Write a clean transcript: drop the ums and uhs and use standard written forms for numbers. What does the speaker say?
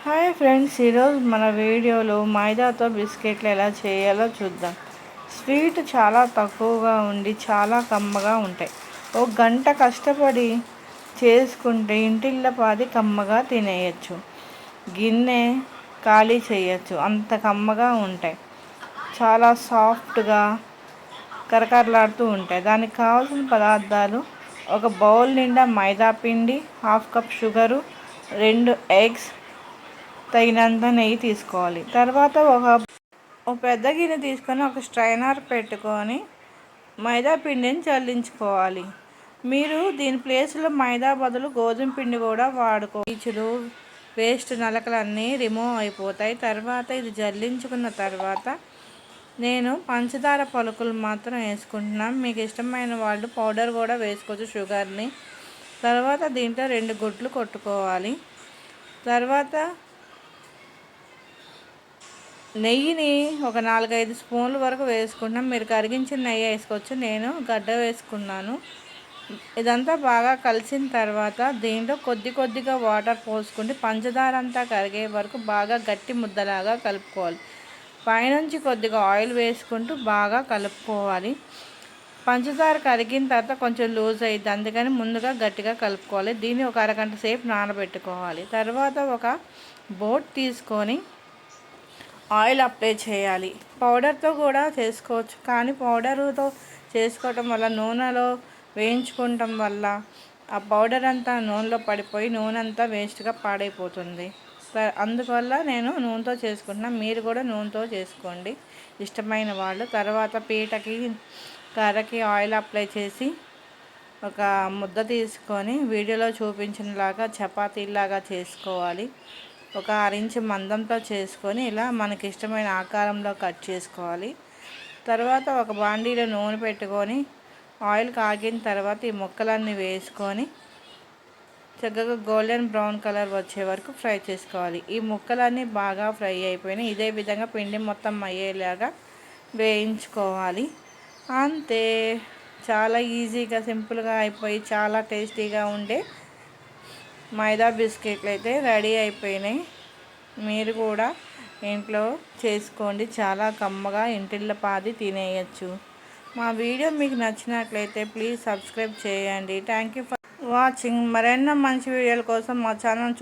Hi friends, ఈరోజు మన వీడియోలో మైదాతో బిస్కెట్లు ఎలా చేయాలో చూద్దాం. స్వీట్ చాలా తక్కువగా ఉండి చాలా కమ్మగా ఉంటాయి. ఒక గంట కష్టపడి చేసుకుంటే ఇంటిల్లపాది కమ్మగా తినేయచ్చు. గిన్నె ఖాళీ చేయొచ్చు, అంత కమ్మగా ఉంటాయి. చాలా సాఫ్ట్గా కరకరలాడుతూ ఉంటాయి. దానికి కావాల్సిన పదార్థాలు: ఒక బౌల్ నిండా మైదా పిండి, హాఫ్ కప్ షుగరు, 2 ఎగ్స్, తగినంత నెయ్యి తీసుకోవాలి. తర్వాత ఒక పెద్ద గిన్నె తీసుకొని ఒక స్ట్రైనర్ పెట్టుకొని మైదా పిండిని చల్లించుకోవాలి. మీరు దీని ప్లేస్లో మైదా బదులు గోధుమ పిండి కూడా వాడుకోవచ్చు. వేస్ట్ నలకలన్నీ రిమూవ్ అయిపోతాయి. తర్వాత ఇది జల్లించుకున్న తర్వాత నేను పంచదార పలుకులు మాత్రం వేసుకుంటున్నాను. మీకు ఇష్టమైన వాళ్ళు పౌడర్ కూడా వేసుకోవచ్చు, షుగర్ని. తర్వాత దీంట్లో 2 గుడ్లు కొట్టుకోవాలి. తర్వాత నెయ్యిని ఒక 4-5 స్పూన్ల వరకు వేసుకుంటాం. మీరు కరిగించిన నెయ్యి వేసుకోవచ్చు, నేను గడ్డ వేసుకున్నాను. ఇదంతా బాగా కలిసిన తర్వాత దీంట్లో కొద్దిగా వాటర్ పోసుకుంటే పంచదార అంతా కరిగే వరకు బాగా గట్టి ముద్దలాగా కలుపుకోవాలి. పైనుంచి కొద్దిగా ఆయిల్ వేసుకుంటూ బాగా కలుపుకోవాలి. పంచదార కరిగిన తర్వాత కొంచెం లూజ్ అయ్యిద్ది, అందుకని ముందుగా గట్టిగా కలుపుకోవాలి. దీన్ని ఒక అరగంట సేపు నానబెట్టుకోవాలి. తర్వాత ఒక బోట్ తీసుకొని ఆయిల్ అప్లై చేయాలి. పౌడర్తో కూడా చేసుకోవచ్చు, కానీ పౌడర్తో చేసుకోవటం వల్ల నూనెలో వేయించుకోవటం వల్ల ఆ పౌడర్ అంతా నూనెలో పడిపోయి నూనె అంతా వేస్ట్గా పాడైపోతుంది. అందువల్ల నేను నూనెతో చేసుకుంటున్నాను. మీరు కూడా నూనెతో చేసుకోండి ఇష్టమైన వాళ్ళు. తర్వాత పీటకి కర్రకి ఆయిల్ అప్లై చేసి ఒక ముద్ద తీసుకొని వీడియోలో చూపించినలాగా చపాతీలాగా చేసుకోవాలి. ఒక 6 ఇంచు మందంతో చేసుకొని ఇలా మనకి ఇష్టమైన ఆకారంలో కట్ చేసుకోవాలి. తర్వాత ఒక బాండీలో నూనె పెట్టుకొని ఆయిల్ కాగిన తర్వాత ఈ ముక్కలన్నీ వేసుకొని చక్కగా గోల్డెన్ బ్రౌన్ కలర్ వచ్చే వరకు ఫ్రై చేసుకోవాలి. ఈ ముక్కలన్నీ బాగా ఫ్రై అయిపోయినాయి. ఇదే విధంగా పిండి మొత్తం అయ్యేలాగా వేయించుకోవాలి. అంతే, చాలా ఈజీగా సింపుల్గా అయిపోయి చాలా టేస్టీగా ఉండే మైదా బిస్కెట్లు అయితే రెడీ అయిపోయినాయి. మీరు కూడా ఇంట్లో చేసుకోండి, చాలా కమ్మగా ఇంటిల్లపాది తినేయచ్చు. మా వీడియో మీకు నచ్చినట్లయితే ప్లీజ్ సబ్స్క్రైబ్ చేయండి. Thank you for watching. మరెన్నో మంచి వీడియోల కోసం మా ఛానల్